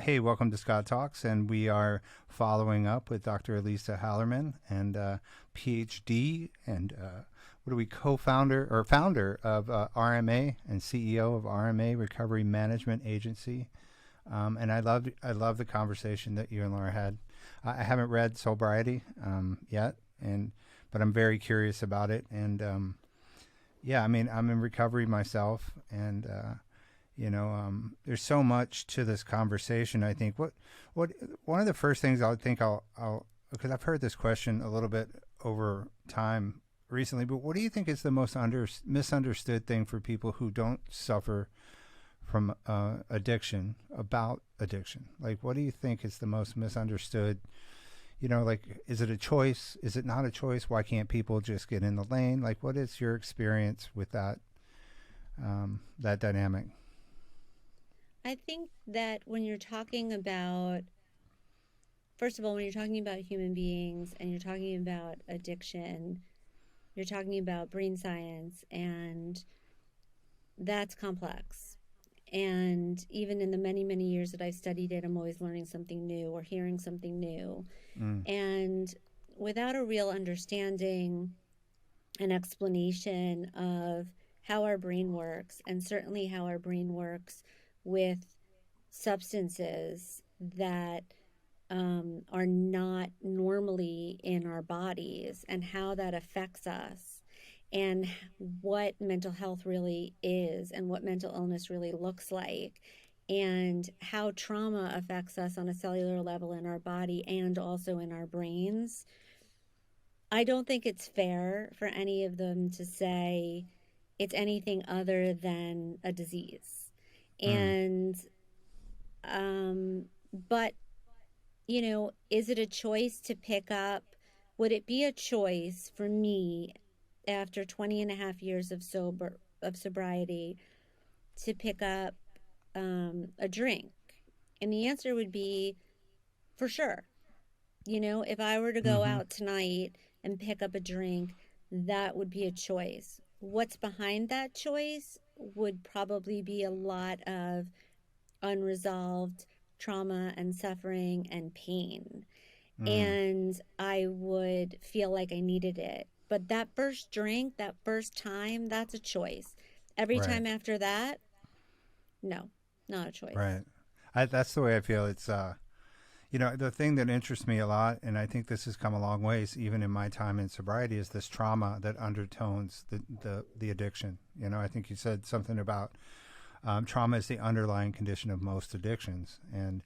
Hey, welcome to Scott Talks, and we are following up with Dr. Elisa Hallerman, and PhD, and what are we, co-founder or founder of RMA and CEO of RMA Recovery Management Agency. And I love the conversation that you and Laura had. I haven't read Soulbriety yet, but I'm very curious about it. And yeah, I mean, I'm in recovery myself, and there's so much to this conversation. I think what one of the first things I'll because I've heard this question a little bit over time recently, but what do you think is the most misunderstood thing for people who don't suffer from addiction about addiction? Like, what do you think is the most misunderstood? Like, is it a choice? Is it not a choice? Why can't people just get in the lane? Like, what is your experience with that dynamic? I think that when you're talking about, first of all, when you're talking about human beings and you're talking about addiction, you're talking about brain science, and that's complex. And even in the many, many years that I've studied it, I'm always learning something new or hearing something new. Mm, And without a real understanding and explanation of how our brain works, and certainly how our brain works with substances that are not normally in our bodies, and how that affects us, and what mental health really is, and what mental illness really looks like, and how trauma affects us on a cellular level in our body and also in our brains. I don't think it's fair for any of them to say it's anything other than a disease. mm, And, but, is it a choice to pick up? Would it be a choice for me after 20 and a half years of sobriety to pick up a drink? And the answer would be for sure. If I were to go mm-hmm. out tonight and pick up a drink, that would be a choice. What's behind that choice would probably be a lot of unresolved trauma and suffering and pain. Mm, And I would feel like I needed it. But that first drink, that first time, that's a choice. Every right, time after that, no, not a choice. right. That's the way I feel. It's the thing that interests me a lot, and I think this has come a long ways, even in my time in sobriety, is this trauma that undertones the addiction. I think you said something about trauma is the underlying condition of most addictions, and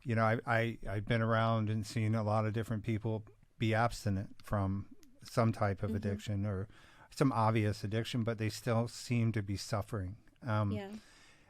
I've been around and seen a lot of different people be abstinent from some type of Mm-hmm. addiction or some obvious addiction, but they still seem to be suffering. Yeah.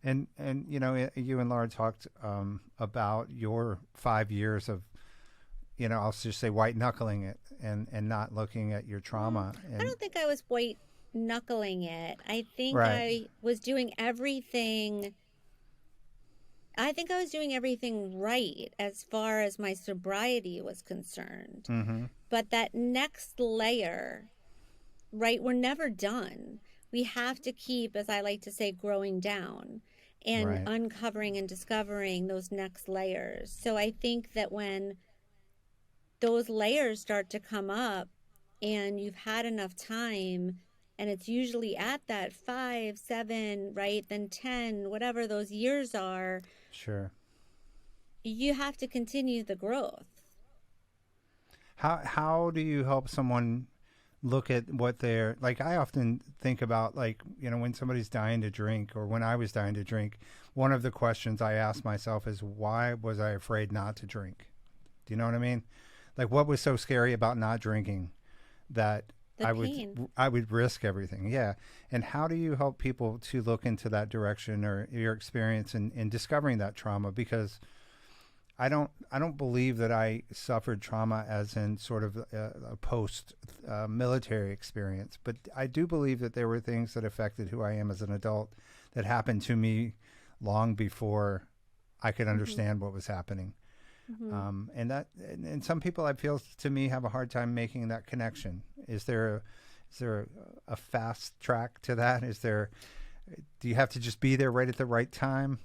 And you and Laura talked about your 5 years of I'll just say white knuckling it and not looking at your Mm, trauma I and don't think I was white knuckling it. right. I think I was doing everything right as far as my sobriety was concerned. Mm-hmm. But that next layer, right, we're never done. We have to keep, as I like to say, growing down and Right. uncovering and discovering those next layers. So I think that when those layers start to come up and you've had enough time, and it's usually at that 5, 7, right, then 10, whatever those years are, Sure. you have to continue the growth. How do you help someone look at what they're like? I often think about, like, when somebody's dying to drink, or when I was dying to drink, one of the questions I asked myself is, why was I afraid not to drink? Do you know what I mean? Like, what was so scary about not drinking that The I would pain. I would risk everything? Yeah. And how do you help people to look into that direction, or your experience in discovering that trauma? Because I don't believe that I suffered trauma as in sort of a post military experience, but I do believe that there were things that affected who I am as an adult that happened to me long before I could Mm-hmm. understand what was happening. Mm-hmm. And some people, I feel, to me, have a hard time making that connection. Is there a fast track to that? Do you have to just be there right at the right time?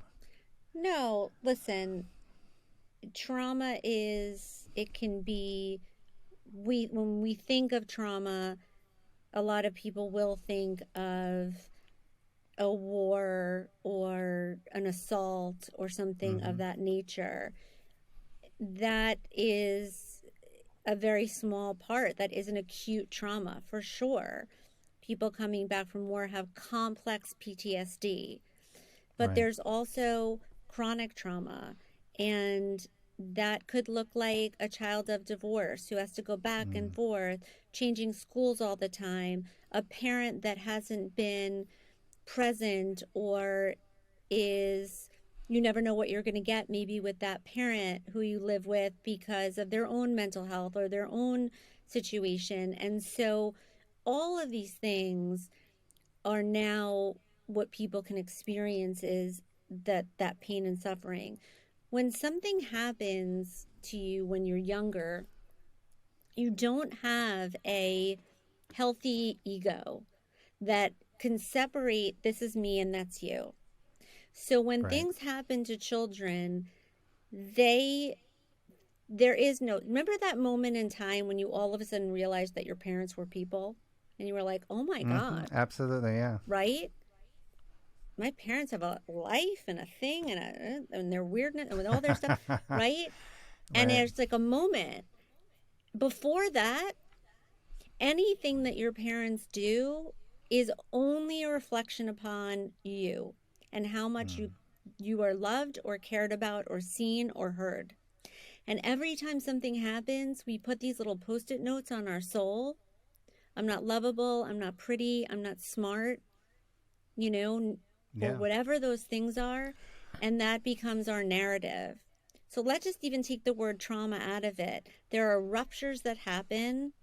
No, listen. trauma is, it can be, when we think of trauma, a lot of people will think of a war or an assault or something of Mm-hmm. that nature. That is a very small part. That is an acute trauma for sure. People coming back from war have complex PTSD, but Right. there's also chronic trauma. And that could look like a child of divorce who has to go back and Mm. forth, changing schools all the time, a parent that hasn't been present or is, you never know what you're going to get maybe with that parent who you live with because of their own mental health or their own situation. And so all of these things are now what people can experience, is that pain and suffering. When something happens to you when you're younger, you don't have a healthy ego that can separate, this is me and that's you. So when Right. things happen to children, they there is no, remember that moment in time when you all of a sudden realized that your parents were people and you were like, "Oh my Mm-hmm. god," Absolutely. Yeah. right? My parents have a life and a thing and their weirdness and with all their stuff, right? And Right. there's like a moment before that, anything that your parents do is only a reflection upon you and how much Mm. you are loved or cared about or seen or heard. And every time something happens, we put these little post-it notes on our soul. I'm not lovable, I'm not pretty, I'm not smart, you know, or Yeah. whatever those things are, and that becomes our narrative. So let's just even take the word trauma out of it. There are ruptures that happen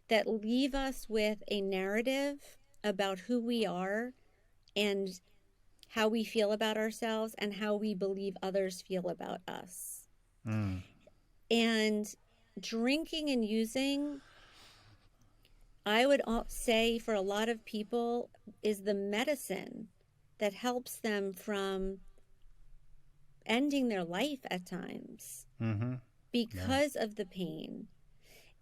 that leave us with a narrative about who we are and how we feel about ourselves and how we believe others feel about us. Mm. And drinking and using, I would say for a lot of people, is the medicine that helps them from ending their life at times Mm-hmm. Yeah. because of the pain.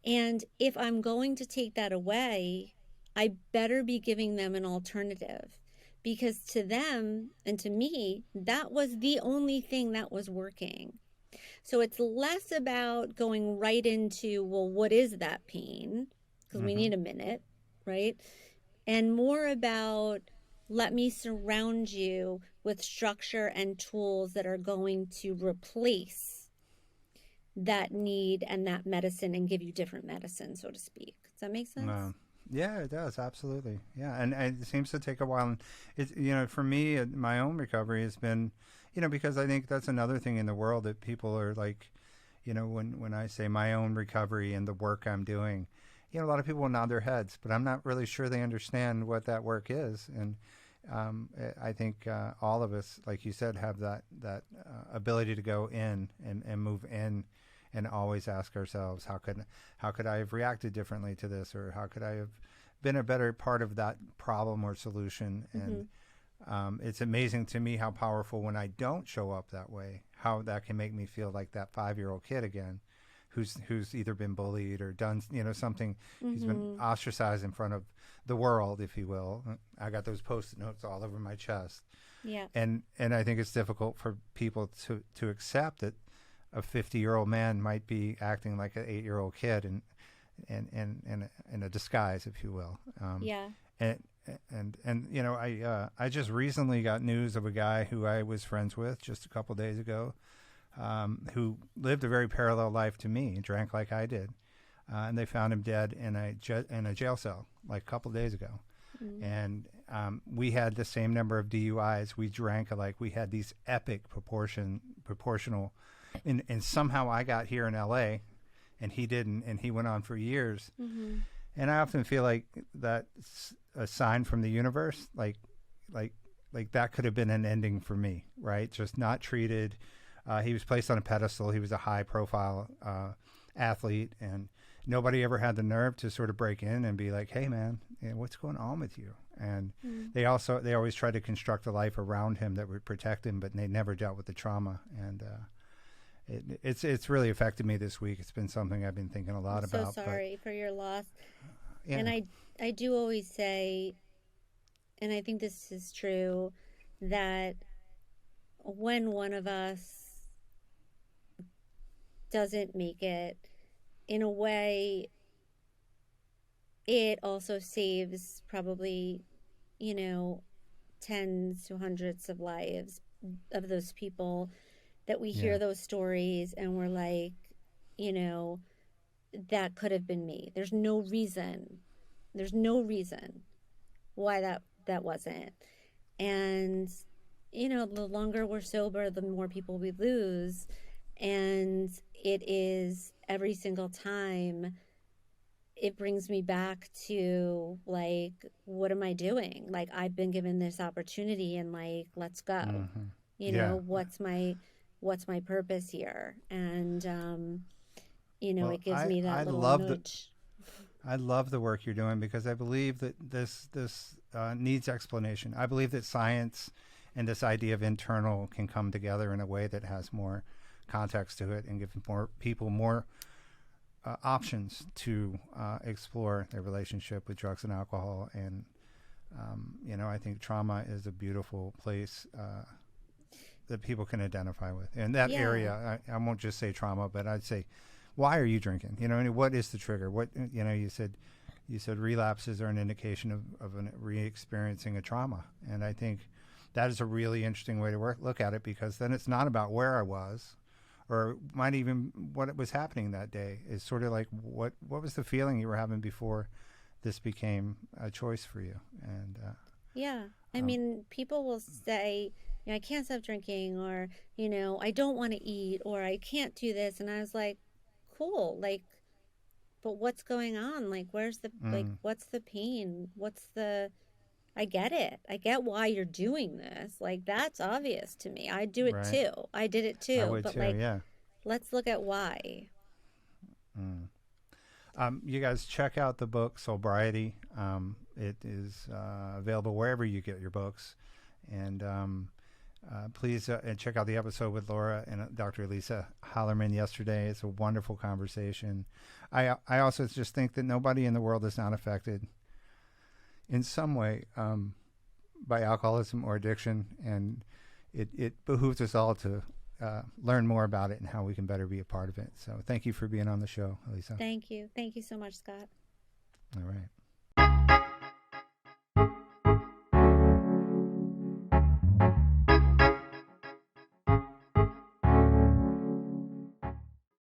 And if I'm going to take that away, I better be giving them an alternative, because to them and to me, that was the only thing that was working. So it's less about going right into, well, what is that pain? Because we Mm-hmm. need a minute, right? And more about, let me surround you with structure and tools that are going to replace that need and that medicine and give you different medicine, so to speak. Does that make sense? Um, yeah, it does absolutely. Yeah, and it seems to take a while. And it's for me, my own recovery has been, because I think that's another thing in the world that people are like, when I say my own recovery and the work I'm doing, a lot of people will nod their heads, but I'm not really sure they understand what that work is. And I think all of us, like you said, have that ability to go in and move in, and always ask ourselves, how could I have reacted differently to this, or how could I have been a better part of that problem or solution? Mm-hmm. And it's amazing to me how powerful, when I don't show up that way, how that can make me feel like that 5-year-old kid again, who's either been bullied or done something. He's been Mm-hmm. ostracized in front of the world, if you will. I got those post-it notes all over my chest, Yeah. and I think it's difficult for people to accept that a 50-year-old man might be acting like an 8-year-old kid, and in a disguise, if you will. Yeah. And I just recently got news of a guy who I was friends with just a couple days ago, who lived a very parallel life to me, drank like I did, and they found him dead in a jail cell like a couple days ago. Mm-hmm. And we had the same number of DUIs. We drank alike. We had these epic proportional, and somehow I got here in LA, and he didn't, and he went on for years. Mm-hmm. And I often feel like that's a sign from the universe, like that could have been an ending for me, right? Just not treated. He was placed on a pedestal. He was a high-profile athlete, and nobody ever had the nerve to sort of break in and be like, "Hey, man, what's going on with you?" And Mm-hmm. they always tried to construct a life around him that would protect him, but they never dealt with the trauma. And it's really affected me this week. It's been something I've been thinking a I'm lot so about. But sorry for your loss. And yeah, I do always say, and I think this is true, that when one of us doesn't make it, in a way, it also saves probably, you know, tens to hundreds of lives of those people that we yeah, hear those stories and we're like, you know, that could have been me. There's no reason. There's no reason why that wasn't. And the longer we're sober, the more people we lose. And it is every single time it brings me back to like, what am I doing? Like, I've been given this opportunity and like, let's go. hmm yeah. What's my purpose here? And Well, it gives me that little nudge. I love the work you're doing because I believe that this needs explanation. I believe that science and this idea of internal can come together in a way that has more context to it and give more people more options to explore their relationship with drugs and alcohol. And I think trauma is a beautiful place that people can identify with. In that Yeah. area, I won't just say trauma, but I'd say, why are you drinking? And what is the trigger? What you said relapses are an indication of re-experiencing a trauma, and I think that is a really interesting way to look at it, because then it's not about where I was, or might even what was happening that day. It's sort of like what was the feeling you were having before this became a choice for you, and Yeah. I um, mean, people will say, I can't stop drinking, or, I don't want to eat, or I can't do this. And I was like, cool. Like, but what's going on? Like, mm, what's the pain? I get it. I get why you're doing this. Like, that's obvious to me. I do it right, too. I did it I too. would But, too, like, yeah. let's look at why. Mm. You guys check out the book Soulbriety. It is available wherever you get your books, and please and check out the episode with Laura and Dr. Elisa Hallerman yesterday. It's a wonderful conversation. I also just think that nobody in the world is not affected in some way by alcoholism or addiction, and it behooves us all to learn more about it and how we can better be a part of it. So thank you for being on the show, Elisa. Thank you. Thank you so much, Scott. All right.